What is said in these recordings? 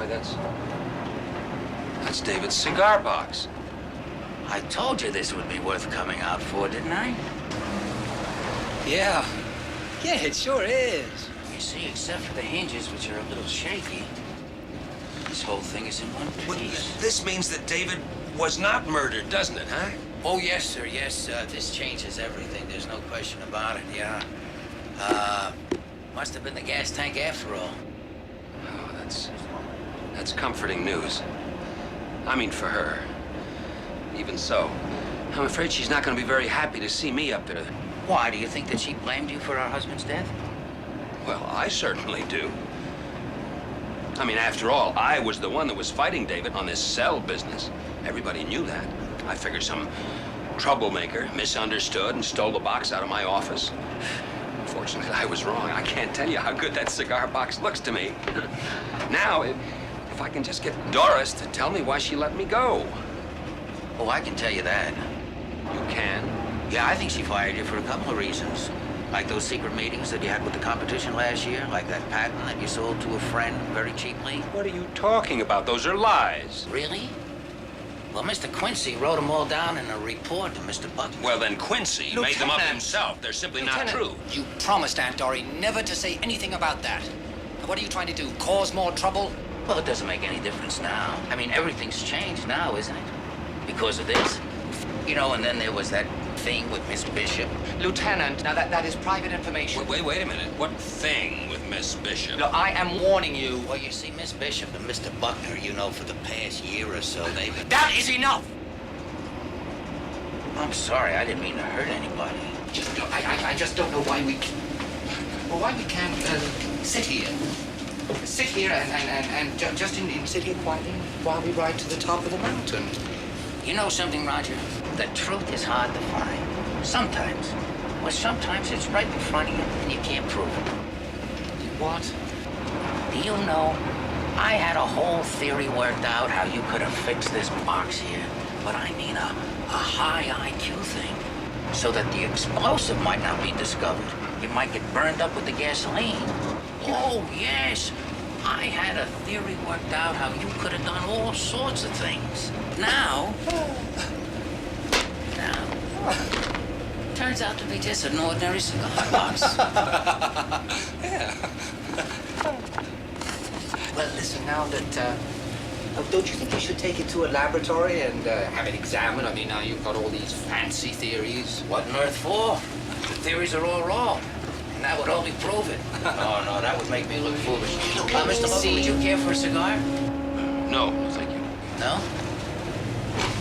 That's David's cigar box. I told you this would be worth coming out for, didn't I? Yeah. Yeah, it sure is. You see, except for the hinges, which are a little shaky, this whole thing is in one piece. This means that David was not murdered, doesn't it, huh? Oh, yes, sir, yes. This changes everything. There's no question about it, yeah. Must have been the gas tank after all. Oh, that's comforting news. I mean, for her. Even so, I'm afraid she's not going to be very happy to see me up there. Why, do you think that she blamed you for her husband's death? Well, I certainly do. I mean, after all, I was the one that was fighting David on this cell business. Everybody knew that. I figured some troublemaker misunderstood and stole the box out of my office. Fortunately, I was wrong. I can't tell you how good that cigar box looks to me. Now, if I can just get Doris to tell me why she let me go. Oh, I can tell you that. You can? Yeah, I think she fired you for a couple of reasons. Like those secret meetings that you had with the competition last year, like that patent that you sold to a friend very cheaply. What are you talking about? Those are lies. Really? Well, Mr. Quincy wrote them all down in a report to Mr. Buck. Well, then Quincy made them up himself. They're simply not true. You promised Aunt Dory never to say anything about that. What are you trying to do, cause more trouble? Well, it doesn't make any difference now. I mean, everything's changed now, isn't it? Because of this. You know, and then there was that thing with Miss Bishop. Lieutenant, now that is private information. Wait a minute. What thing with Miss Bishop? Look, I am warning you. Well, you see, Miss Bishop and Mr. Buckner, you know, for the past year or so, they've been... That is enough! I'm sorry, I didn't mean to hurt anybody. I just don't know why we can't sit here. Sit here and just sit here quietly while we ride to the top of the mountain. You know something, Roger? The truth is hard to find. Sometimes. Well, sometimes it's right in front of you and you can't prove it. What? Do you know, I had a whole theory worked out how you could have fixed this box here. But I mean a high IQ thing. So that the explosive might not be discovered. You might get burned up with the gasoline. Oh, yes. I had a theory worked out how you could have done all sorts of things. Now, turns out to be just an ordinary cigar box. Yeah. Well, listen, now that, don't you think you should take it to a laboratory and have it examined? I mean, now you've got all these fancy theories. What on earth for? The theories are all wrong. And that would only prove it. No, that would make me look foolish. Mr. Logan, would you care for a cigar? No, thank you. No?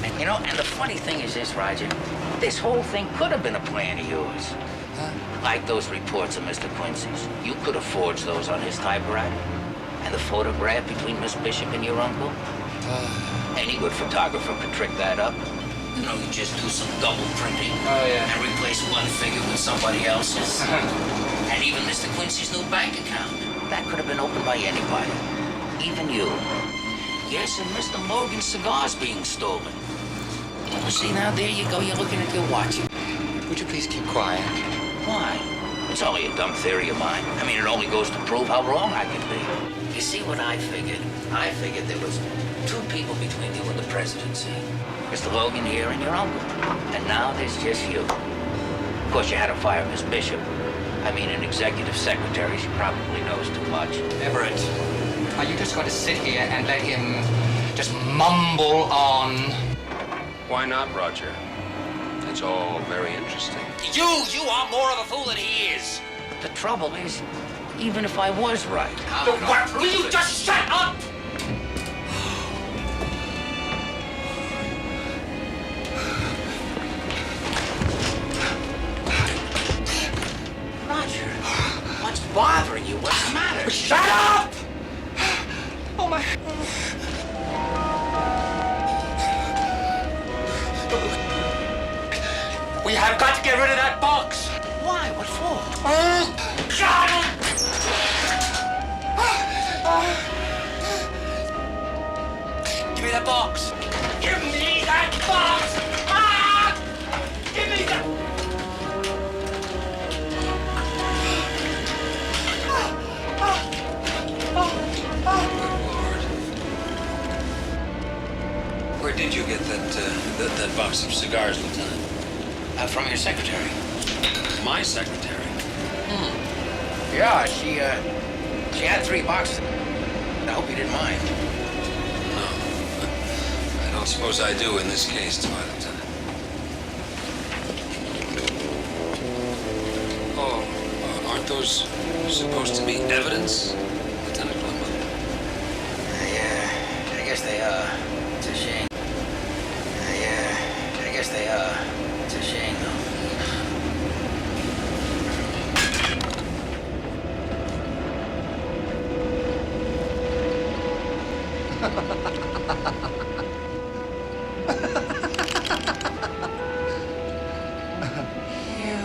And, you know, and the funny thing is this, Roger. This whole thing could have been a plan of yours. Huh? Like those reports of Mr. Quincy's. You could have forged those on his typewriter. And the photograph between Miss Bishop and your uncle. Any good photographer could trick that up. You know, you just do some double printing. Oh, yeah. And replace one figure with somebody else's. And even Mr. Quincy's new bank account. That could have been opened by anybody. Even you. Yes, and Mr. Logan's cigar's being stolen. You see, now there you go. You're looking at your watch. Would you please keep quiet? Why? It's only a dumb theory of mine. I mean, it only goes to prove how wrong I can be. You see what I figured? I figured there was two people between you and the presidency. Mr. Logan here and your uncle. And now there's just you. Of course, you had to fire Miss Bishop. I mean, an executive secretary, she probably knows too much. Everett, are you just going to sit here and let him just mumble on? Why not, Roger? It's all very interesting. You are more of a fool than he is. The trouble is, even if I was right... What? Will you just shut up? Roger, what's bothering you? What's the matter? Shut up! Oh, my... We have got to get rid of that box. Why? What for? Shut up! Give me that box. Give me that box! Give me that... Good Lord. did you get that box of cigars, Lieutenant? From your secretary. My secretary? Yeah, she had 3 boxes. I hope you didn't mind. No. I don't suppose I do in this case, do I, Lieutenant? Oh, aren't those supposed to be evidence, Lieutenant Plumwood? Yeah, I guess they are. It's a shame. Yeah, I guess they are. It's a shame, though. You.